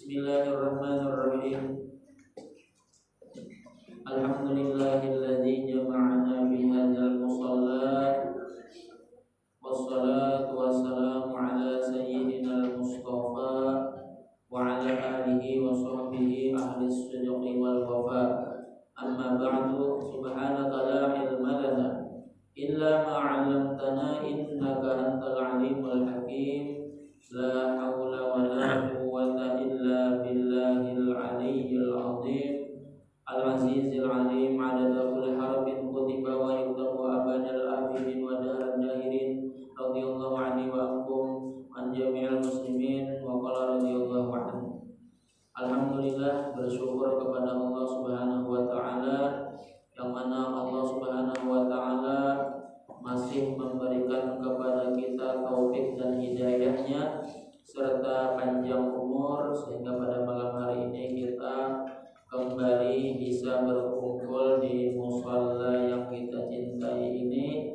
Bismillahirrahmanirrahim. Alhamdulillahilladzi jama'ana fi hadzal musalla. Wassalatu wassalamu ala sayyidinal Mustafa wa ala alihi wa sahbihi ahli as-sidqi wal wafa. Amma ba'du, subhanaka la ilma lana illa ma 'allamtana innaka antal alimul hakim. La haula wa la quwwata illa billahil aliyyil azim. Al-azizil alim adada kulli harfin kutiba wa yuktabu abadal abidin wa dahar dahirin. Radiyallahu anhi wa ankum an jami'il muslimin wa qala radiyallahu anhu. Alhamdulillah, bersyukur kepada Allah Subhanahu wa taala, yang mana Allah Subhanahu wa taala masih memberikan kepada kita taufik dan hidayahnya serta panjang umur, sehingga pada malam hari ini kita kembali bisa berkumpul di musalla yang kita cintai ini,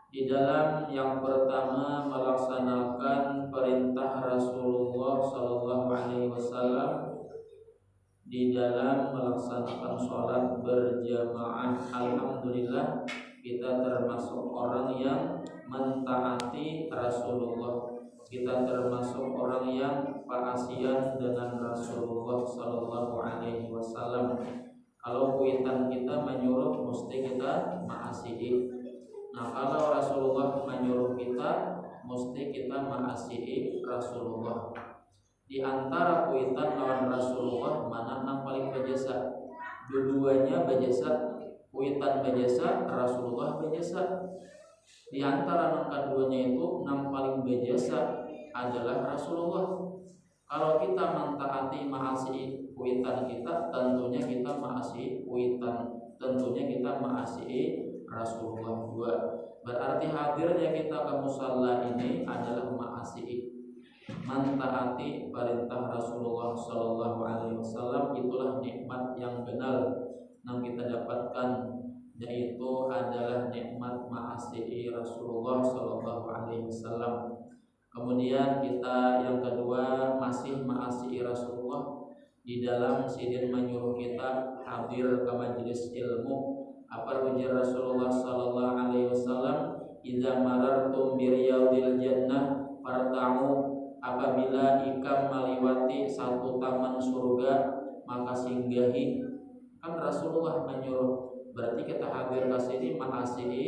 di dalam yang pertama melaksanakan perintah Rasulullah Sallallahu Alaihi Wasallam di dalam melaksanakan sholat berjamaah. Alhamdulillah, kita termasuk orang yang mentaati Rasulullah. Kita termasuk orang yang paasian dengan Rasulullah Sallallahu Alaihi Wasallam. Kalau kuitan kita menyuruh, mesti kita mengasihi. Nah, kalau Rasulullah menyuruh kita, mesti kita mengasihi Rasulullah. Di antara kuitan lawan Rasulullah, mana yang paling berjasa? Dua-duanya berjasa. Kuitan berjasa, Rasulullah berjasa. Di antara yang keduanya itu, yang paling berjasa adalah Rasulullah. Kalau kita mentaati mengasihi kuitan kita, tentunya kita mengasihi kuitan, tentunya kita mengasihi Rasulullah juga. Berarti hadirnya kita ke musalla ini adalah mengasihi, mentaati perintah Rasulullah Sallallahu Alaihi Wasallam. Itulah nikmat yang benar yang kita dapatkan, yaitu adalah nikmat mengasihi Rasulullah Sallallahu Alaihi Wasallam. Kemudian kita yang kedua masih mengasihi Rasulullah di dalam sidin menyuruh kita hadir ke majelis ilmu. Apa ujar Rasulullah Sallallahu Alaihi Wasallam? Idza marartum bi riyadil jannah farta'u. Apabila ikam meliwati satu taman surga, maka singgahi. Kan Rasulullah menyuruh, berarti kita hadir ke sini mengasihi,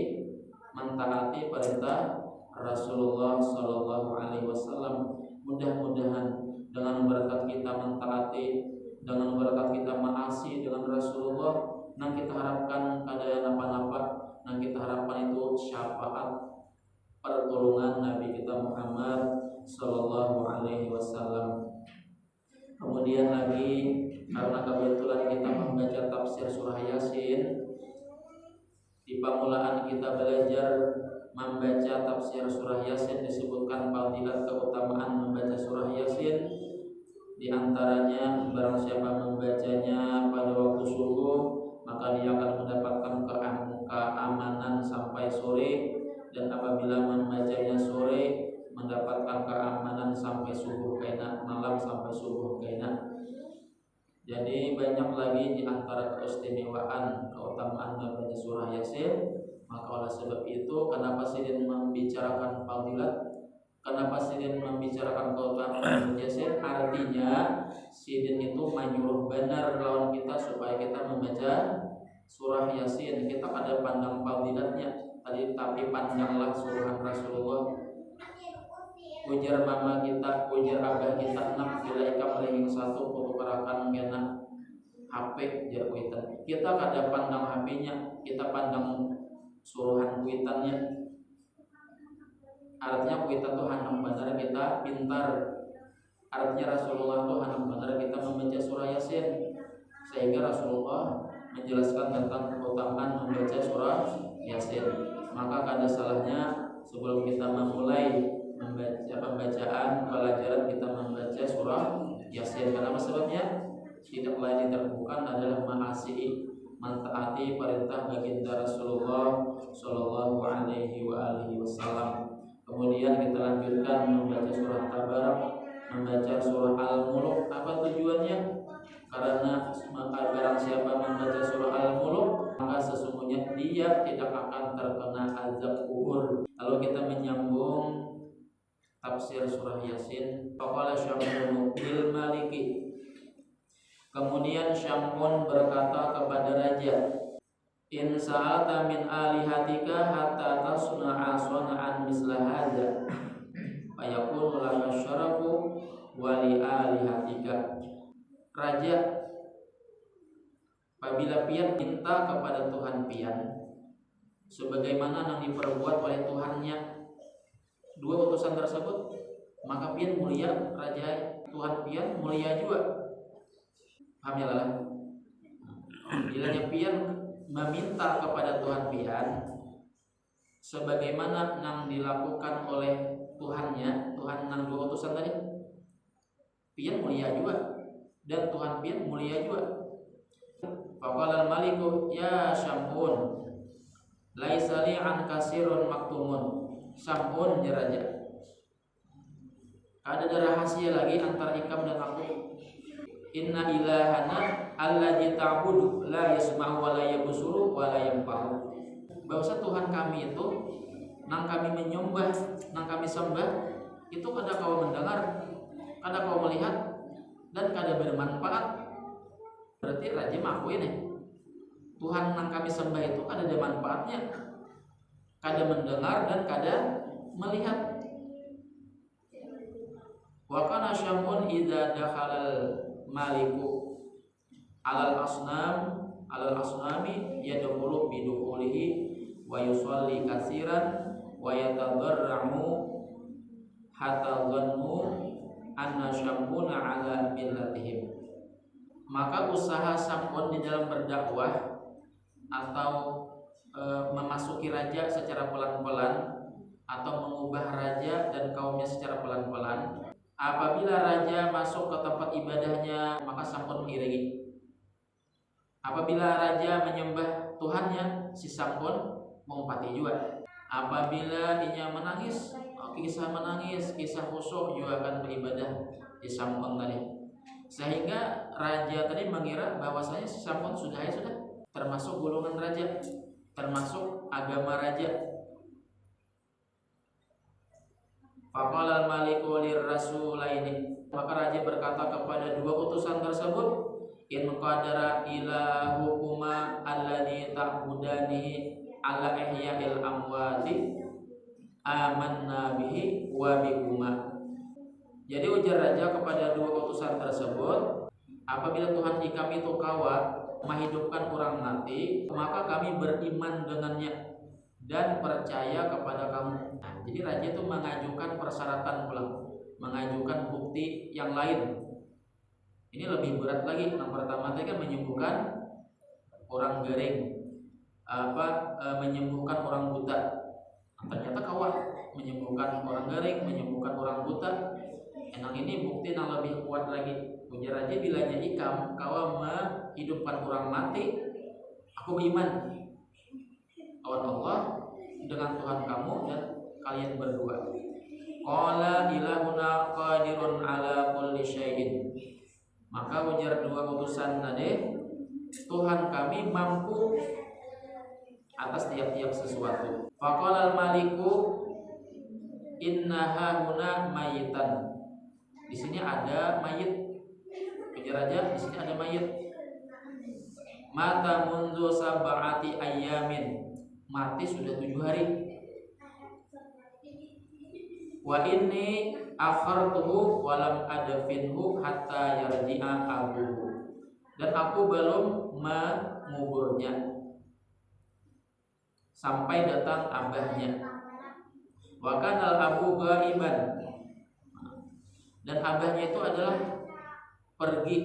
mentaati perintah Rasulullah Sallallahu Alaihi Wasallam. Mudah-mudahan dengan berkat kita mentaati, dengan berkat kita mengasihi dengan Rasulullah, yang kita harapkan kada napa-napa, yang kita harapkan itu syafaat pertolongan Nabi kita Muhammad Sallallahu Alaihi Wasallam. Kemudian lagi, karena kebetulan kita membaca tafsir surah Yasin, di permulaan kita belajar membaca tafsir surah Yasin disebutkan fadilat keutamaan membaca surah Yasin. Di antaranya, barang siapa membacanya pada waktu subuh, maka dia akan mendapatkan keamanan sampai sore, dan apabila membacanya sore, mendapatkan keamanan sampai subuh kena, malam sampai subuh kena. Jadi banyak lagi di antara keistimewaan, keutamaan membaca surah Yasin. Maka oleh sebab itu, kenapa sidin membicarakan fadilat? Kenapa sidin membicarakan keutamaan Yasin? Artinya sidin itu menyuruh benar lawan kita supaya kita membaca surah Yasin. Kita ada pandang fadilatnya tadi, tapi pandanglah suruhan Rasulullah. Ujar mama kita, ujar abah kita, nak bila ikam lagi satu pertukarakan kena HP jar kuitan. Kita kada pandang HP-nya, kita pandang suruhan kuitannya. Artinya kuitan tuh hanam benar kita pintar. Artinya Rasulullah tuh hanam benar kita membaca surah Yasin, sehingga Rasulullah menjelaskan tentang keutamaan membaca surah Yasin. Maka kada salahnya sebelum kita memulai membaca pembacaan pelajaran kita membaca surah Yasin. Kenapa sebabnya? Tidak lain tidak bukan adalah mengasihi, mentaati perintah baginda Rasulullah Sallallahu Alaihi Wasallam. Kemudian kita lanjutkan membaca surah Tabarak, membaca surah Al-Mulk, tafsir surah Yasin. Faqala Syam'un lil maliki. Kemudian Syam'un berkata kepada raja, in sa'alta min alihatika hatta tasna'a sana'an misla hadza fayakunu laka syarafu wa li alihatika. Raja, apabila pian minta kepada Tuhan pian sebagaimana yang diperbuat oleh Tuhannya dua utusan tersebut, maka pian mulia raja Tuhan pian mulia juga. Paham ya lah? Bila pian meminta kepada Tuhan pian sebagaimana yang dilakukan oleh Tuhannya, Tuhan yang dua utusan tadi, pian mulia juga dan Tuhan pian mulia juga. Faqala al-maliku ya Syam'un laisa li an kasirun maktumun. Syam'un ya raja, ada rahasia lagi antara ikam dan aku. Inna ilahana alladzi ta'budu la yasma'u wa la yabsuru wa la yanfa'u. Bahwa Tuhan kami itu nang kami menyembah, nang kami sembah itu kada kau mendengar, kada kau melihat dan kada bermanfaat. Berarti raja mengakui nih Tuhan nang kami sembah itu kada ada manfaatnya, kada mendengar dan kada melihat. Wa kana Syam'un idza dakhalal maliku alal asnami yadkhulu bidukhulihi wa yusalli katsiran wa yatadarramu hatta dhannu anna Syam'una ala millatihim. Maka usaha Syam'un di dalam berdakwah atau memasuki raja secara pelan-pelan atau mengubah raja dan kaumnya secara pelan-pelan. Apabila raja masuk ke tempat ibadahnya, maka Syam'un mengiringi. Apabila raja menyembah Tuhannya, si Syam'un mengumpati juga. Apabila ia menangis, kisah menangis, kisah khusyuk juga akan beribadah di Syam'un tadi. Sehingga raja tadi mengira bahwasanya si Syam'un sudah termasuk golongan raja, termasuk agama raja. Faqala al-maliku lirrasulaini, maka raja berkata kepada dua utusan tersebut, in qadara ilahukuma alladzi ta'budanihi ala ihya'il amwati amanna bihi wa bikuma. Jadi ujar raja kepada dua utusan tersebut, apabila Tuhan ikam itu kawa menghidupkan orang mati, maka kami beriman dengannya dan percaya kepada kamu. Nah, jadi raja itu mengajukan persyaratan pulang, mengajukan bukti yang lain. Ini lebih berat lagi. Yang pertama tadi kan menyembuhkan orang gering, menyembuhkan orang buta. Ternyata kawan menyembuhkan orang gering, menyembuhkan orang buta. Yang ini bukti yang lebih kuat lagi. Ujar raja, bilanya ikam kawan menghidupkan orang mati, aku beriman lawan Allah dengan Tuhan kamu dan kalian berdua. Qala ilahuna qadirun ala kulli syai'in. Maka ujar dua utusan tadi, Tuhan kami mampu atas tiap-tiap sesuatu. Faqala al-maliku innaha huna mayitan. Di sini ada mayit. Ujar raja, di sini ada mayit. Mata mundu sab'ati ayyamin. Mati sudah 7 hari. Wa inni akhartuhu walam adfinhu hatta yarji'a abuhu. Dan aku belum menguburnya sampai datang abahnya. Wa kanal abu ghaiban. Dan abahnya itu adalah pergi,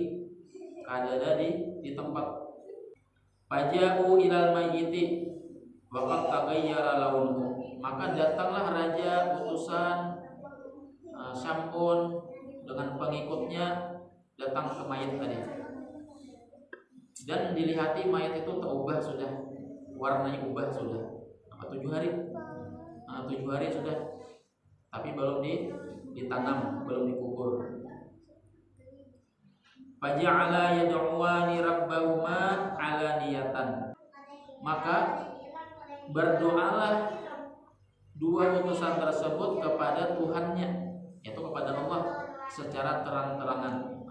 kada ada di tempat. Faja'u ilal mayyiti waqad taghayyara launuhu. Maka datanglah raja utusan Syam'un dengan pengikutnya datang ke mayat tadi. Dan dilihati mayat itu terubah sudah, warnanya ubah sudah. 7 hari? 7 hari sudah. Tapi belum ditanam, belum dikubur. Faja'ala yad'uwani rabbahuma ala niyatan. Maka berdoalah dua utusan tersebut kepada Tuhannya yaitu kepada Allah secara terang-terangan.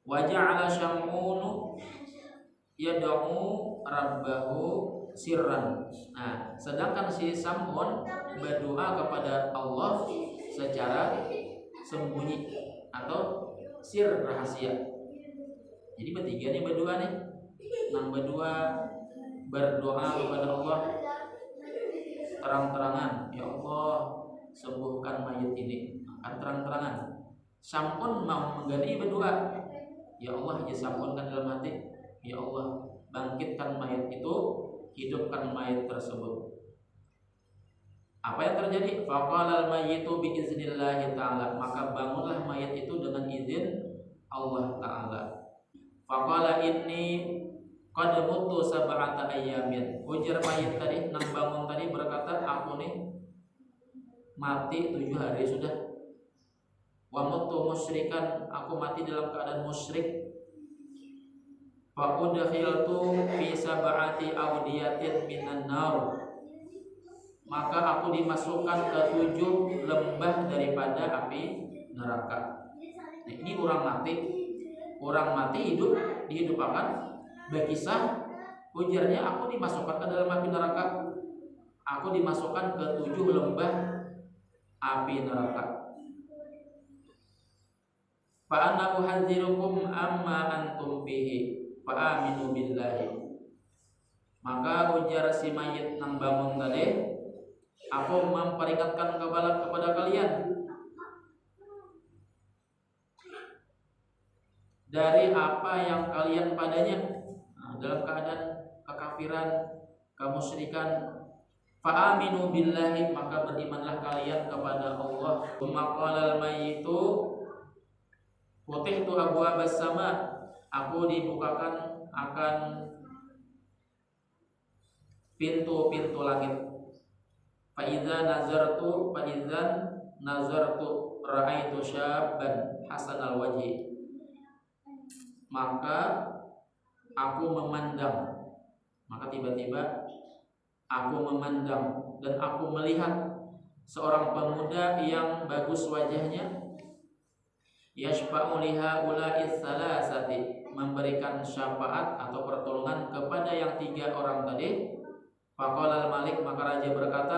Wa ja'ala Syam'unu yad'u rabbahu sirran. Nah, sedangkan si Sam'un berdoa kepada Allah secara sembunyi atau sir, rahasia. Jadi bertiga nih berdoa nih. Nang berdua berdoa kepada Allah terang-terangan, ya Allah sembuhkan mayit ini, akan terang-terangan. Sam'un mau mengganti berdoa, ya Allah disampunkan dalam hati, ya Allah bangkitkan mayit itu, hidupkan mayit tersebut. Apa yang terjadi? Faqalal mayyitu biiznillah ta'ala, maka bangunlah mayit itu dengan izin Allah ta'ala. Faqala inni qad mutu sab'ata ayyamin. Ujar mayit tadi, nang bangun tadi berkata, aku nih mati 7 hari sudah. Wa mutu musyrikan, aku mati dalam keadaan musyrik. Fa udkhiltu fi sab'ati awdiyatin minan nar, maka aku dimasukkan ke 7 lembah daripada api neraka. Nah, ini orang mati hidup, dihidupkan. Berkisah, ujarnya aku dimasukkan ke dalam api neraka. Aku dimasukkan ke 7 lembah api neraka. Fa ana uhadzirukum amma antum bihi fa aminu billahi. Maka ujar si mayit nang bangun tadi, aku memperingatkan kepada kalian dari apa yang kalian padanya, dalam keadaan kekafiran, kemusyrikan. Fa'aminu billahi, maka berimanlah kalian kepada Allah. Maqalal mayyitu futihtu abwaabas sama, aku dibukakan akan pintu-pintu langit. Fa'idza nazartu ra'aitu syabban hasanal wajhi, maka aku memandang, maka tiba-tiba aku memandang dan aku melihat seorang pemuda yang bagus wajahnya, yashfa'u liha ula'is salasati, memberikan syafaat atau pertolongan kepada yang 3 orang tadi. Faqala al-malik, maka raja berkata,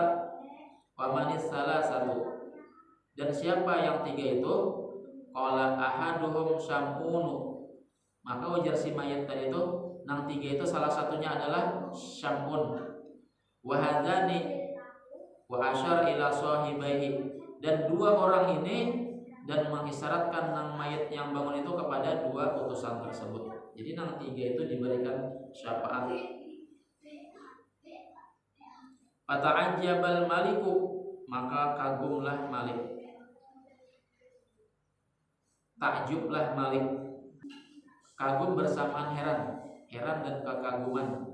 wa manis salasatu, dan siapa yang 3 itu? Qala ahaduhum Syam'unu, maka ujar si mayat tadi itu, nang 3 itu salah satunya adalah Syam'un. Wa hadzani wa asyar ila sahibaihi, dan 2 orang ini, dan mengisyaratkan nang mayat yang bangun itu kepada 2 utusan tersebut. Jadi nang 3 itu diberikan syafaat. Fata'ajjabal maliku, maka kagumlah Malik, takjublah Malik, kagum bersamaan heran dan kekaguman.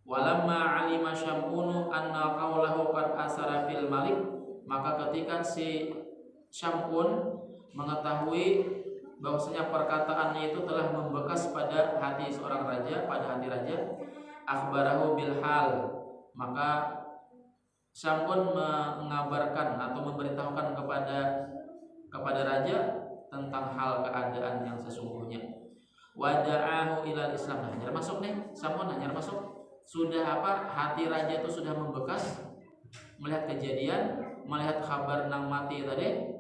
Walamma alima Syam'unu anna qawlahu qad asara fil Malik, maka ketika si Syam'un mengetahui bahwasanya perkataannya itu telah membekas pada hati seorang raja, pada hati raja, akhbarahu bil hal, maka Syam'un mengabarkan atau memberitahukan kepada raja tentang hal keadaan yang sesungguhnya. Wada'ahu ilal Islam. Nah, hanyar masuk nih, Syam'un hanyar masuk. Sudah apa? Hati raja itu sudah membekas melihat kejadian, melihat kabar nang mati tadi.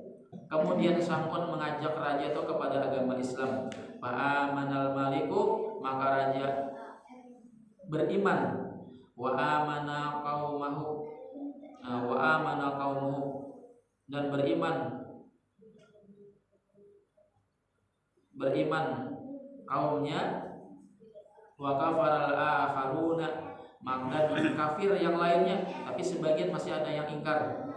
Kemudian Syam'un mengajak raja itu kepada agama Islam. Fa'amanal maliku, maka raja beriman. Wa amana qaumuhu, dan beriman kaumnya. Wa kafaral akharuna, maka kafir yang lainnya, tapi sebagian masih ada yang ingkar.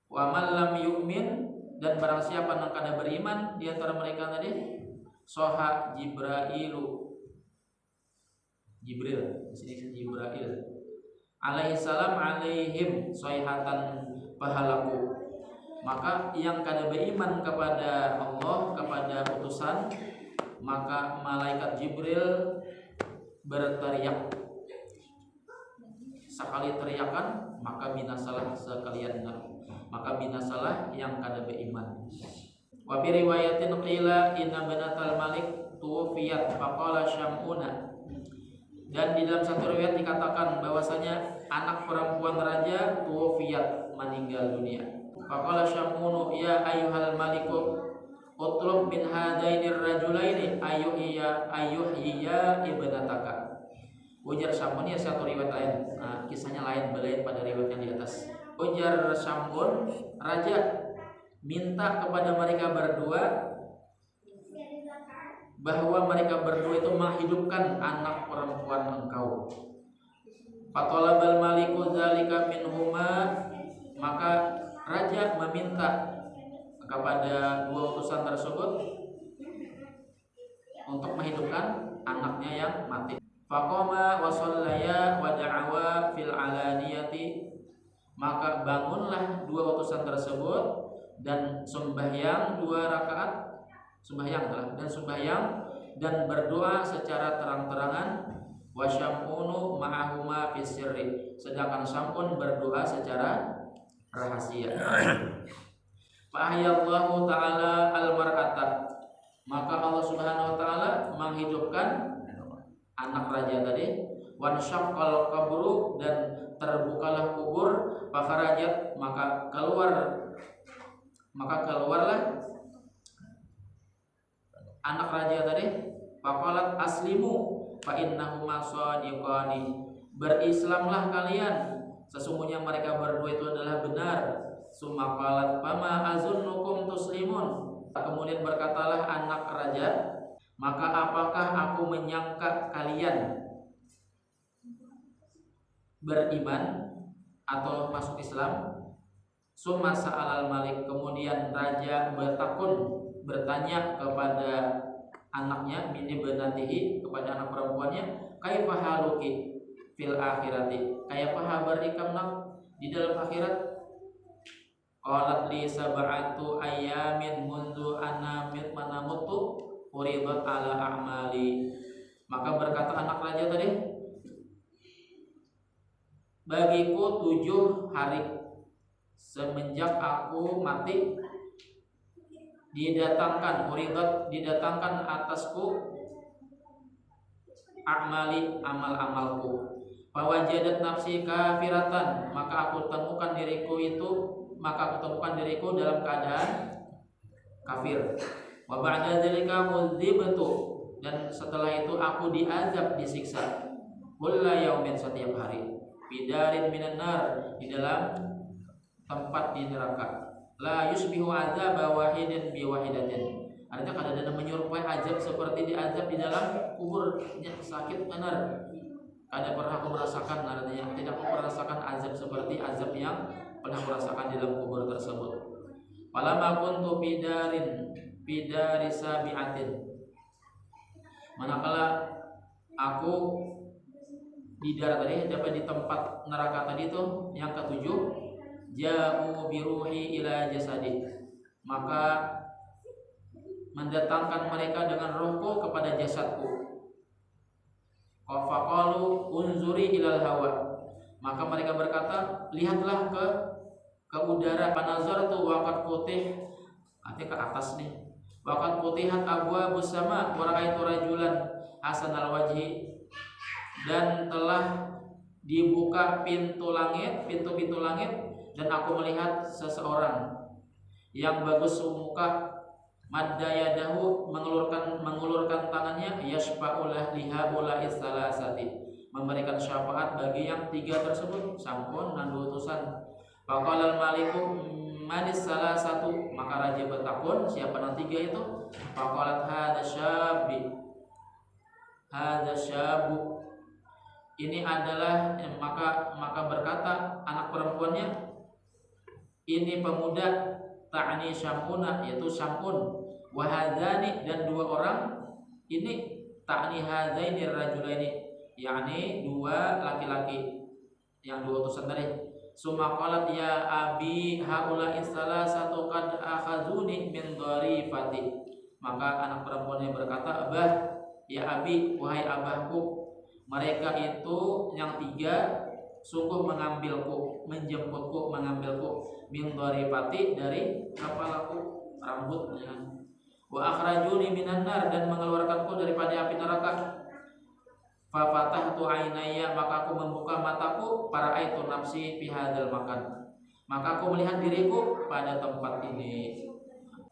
Wa man lam yu'min, dan barang siapa yang kada beriman di antara mereka tadi, soha Jibril, alaihi salam alaihim soihatan pahalaku, maka yang kada beriman kepada Allah, kepada utusan, maka malaikat Jibril berteriak, sekali teriakan maka binasalah sekalian maka binasalah yang kada beriman. Wa bi riwayatin qila inna banatal malik tuwfiyat faqala Syam'una. Dan di dalam satu riwayat dikatakan bahwasanya anak perempuan raja tuwfiyat, meninggal dunia. Faqala Syam'unu ya ayyuhal maliku utlub min hadainir rajulaini ayyuhya ibnataka. Ujar Syam'un, ya satu riwayat lain, kisahnya lain belain pada riwayat yang di atas. Ujar Syam'un, raja minta kepada mereka berdua bahwa mereka berdua itu menghidupkan anak perempuan engkau. Fatalabal maliku dzalika minhuma, maka raja meminta kepada dua utusan tersebut untuk menghidupkan anaknya yang mati. Faqama wa shallaya wa da'awa fil alaniyati, maka bangunlah dua utusan tersebut dan sembahyang 2 rakaat, sembahyang dan berdoa secara terang-terangan. Wa Syam'unu ma'ahuma fis sirri, sedangkan Syam'un berdoa secara rahasia. Fa ahyallahu ta'ala al-mar'ata, maka Allah Subhanahu wa taala menghidupkan anak raja tadi. Wan syaqqal qabru, dan terbukalah kubur. Fakharajat, maka keluarlah anak raja tadi. Faqalat aslimu fa innahuma shadiqani, berislamlah kalian, sesungguhnya mereka berdua itu adalah benar. Summa qalat fama azunnukum tuslimun, kemudian berkatalah anak raja, maka apakah aku menyangka kalian beriman atau masuk Islam? Summa sa'alal malik, kemudian raja bertanya kepada anaknya, bini benatihi, kepada anak perempuannya, kaifa haluki fil akhirati, kaifa habarikam di dalam akhirat? Qalat li sab'atu ayyamin mundu ana manamutu uridat ala a'mali, maka berkata anak raja tadi, bagiku 7 hari semenjak aku mati didatangkan, uridat didatangkan atasku, a'mali amal-amalku. Fawajadat nafsi kafiratan, maka aku temukan diriku dalam keadaan kafir. Wa ba'da dzalika mudzibtu, dan setelah itu aku diazab, disiksa. Kulla yaumin, setiap hari. Bidarin minan nar, di dalam tempat di neraka. La yusbihu azaba wahidin bi wahidatin, artinya kadang-kadang menyerupai azab seperti diazab di dalam kuburnya, sakit benar. Kada pernah aku merasakan, artinya tidak aku merasakan azab seperti azab yang pernah aku rasakan di dalam kubur tersebut. Falamma kuntu bidari sabi'atin, manakala aku di darat tadi, dapat di tempat neraka tadi itu yang ke-7, ja'u biruhi ila jasadi, maka mendatangkan mereka dengan rohku kepada jasadku. Faqalu unzuri ilal hawa, maka mereka berkata, lihatlah ke udara. Panazartu waqad putih, artinya ke atas nih. Waqad putihat abwabus sama wa ra'aitu rajulan hasanal wajhi, dan telah dibuka pintu-pintu langit, dan aku melihat seseorang yang bagus muka, madda yadahu, mengulurkan tangannya, yashfa'ulah lihaulai salasati, memberikan syafaat bagi yang 3 tersebut, sampun dan utusan. Faqalal maliku manis salah satu, maka raja bertakun, siapa yang 3 itu? Faqalat hadza syabu, ini adalah, maka berkata anak perempuannya, ini pemuda, ta'ni Syam'una, yaitu Syam'un, wa hadzani, dan 2 orang ini, ta'ni hadzaini rajulaini, yakni 2 laki-laki, yang 2 utusan tadi. Summa qalat ya abi haula salasatu qad akhazuni min dharifati, maka anak perempuannya berkata, abah, ya abi, wahai abahku, mereka itu yang 3 sungguh mengambilku, menjemputku, mengambilku min dharifati dari kepalaku, rambutnya. Wa akhrajuni minan nar, dan mengeluarkanku daripada api neraka. Fa fatahtu ainayya, maka aku membuka mataku, para aitu nafsi fi hadzal makan, maka aku melihat diriku pada tempat ini.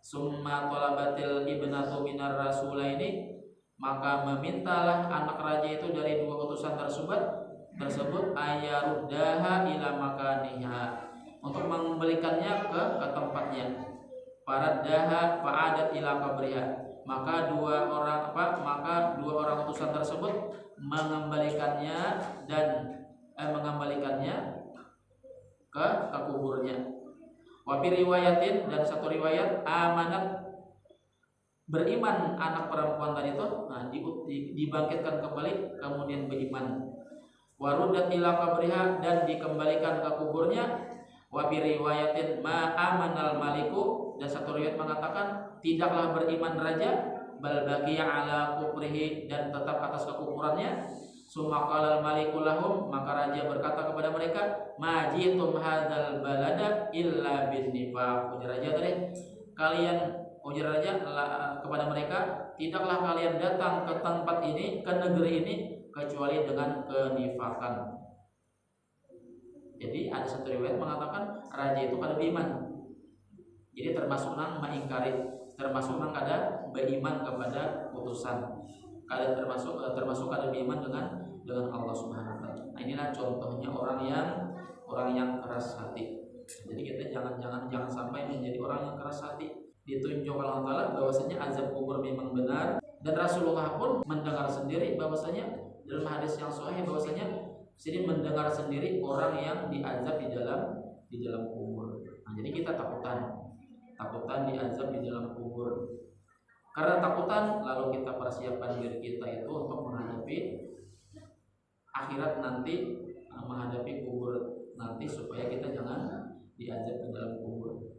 Summa talabatil ibnatu minar rasulaini, maka memintalah anak raja itu dari dua utusan tersebut ayaruddaha ila makaniha, untuk mengembalikannya ke tempatnya. Faraddaha fa'adat ila qabriha, maka dua orang utusan tersebut mengembalikannya ke kuburnya. Wa fi riwayatin, dan satu riwayat amanat, beriman anak perempuan tadi itu, dibangkitkan kembali kemudian beriman. Warudat ila qabriha, dan dikembalikan ke kuburnya. Wa bi riwayatin ma amanal maliku, dan satu riwayat mengatakan tidaklah beriman raja, bal baqiya ala kubrihi, dan tetap atas kekufurannya. Summa qala al maliku lahum, maka raja berkata kepada mereka, ma jitum hadzal balada illa bin nifaq. Ujar raja kepada mereka, tidaklah kalian datang ke tempat ini, ke negeri ini, kecuali dengan kenifakan. Jadi ada satu riwayat mengatakan raja itu kada beriman. Jadi termasuk nang mengingkari, termasuk nang kada beriman kepada putusan. Kada termasuk kada beriman dengan Allah Subhanahu wa taala. Nah, inilah contohnya orang yang keras hati. Jadi kita jangan sampai menjadi orang yang keras hati. Ditunjuk Allah Taala bahwasanya azab kubur memang benar, dan Rasulullah pun mendengar sendiri bahwasanya dalam hadis yang sahih bahwasanya sini mendengar sendiri orang yang diazab di dalam kubur. Nah, jadi kita takutan diazab di dalam kubur. Karena takutan, lalu kita persiapkan diri kita itu untuk menghadapi akhirat nanti, menghadapi kubur nanti, supaya kita jangan diazab di dalam kubur.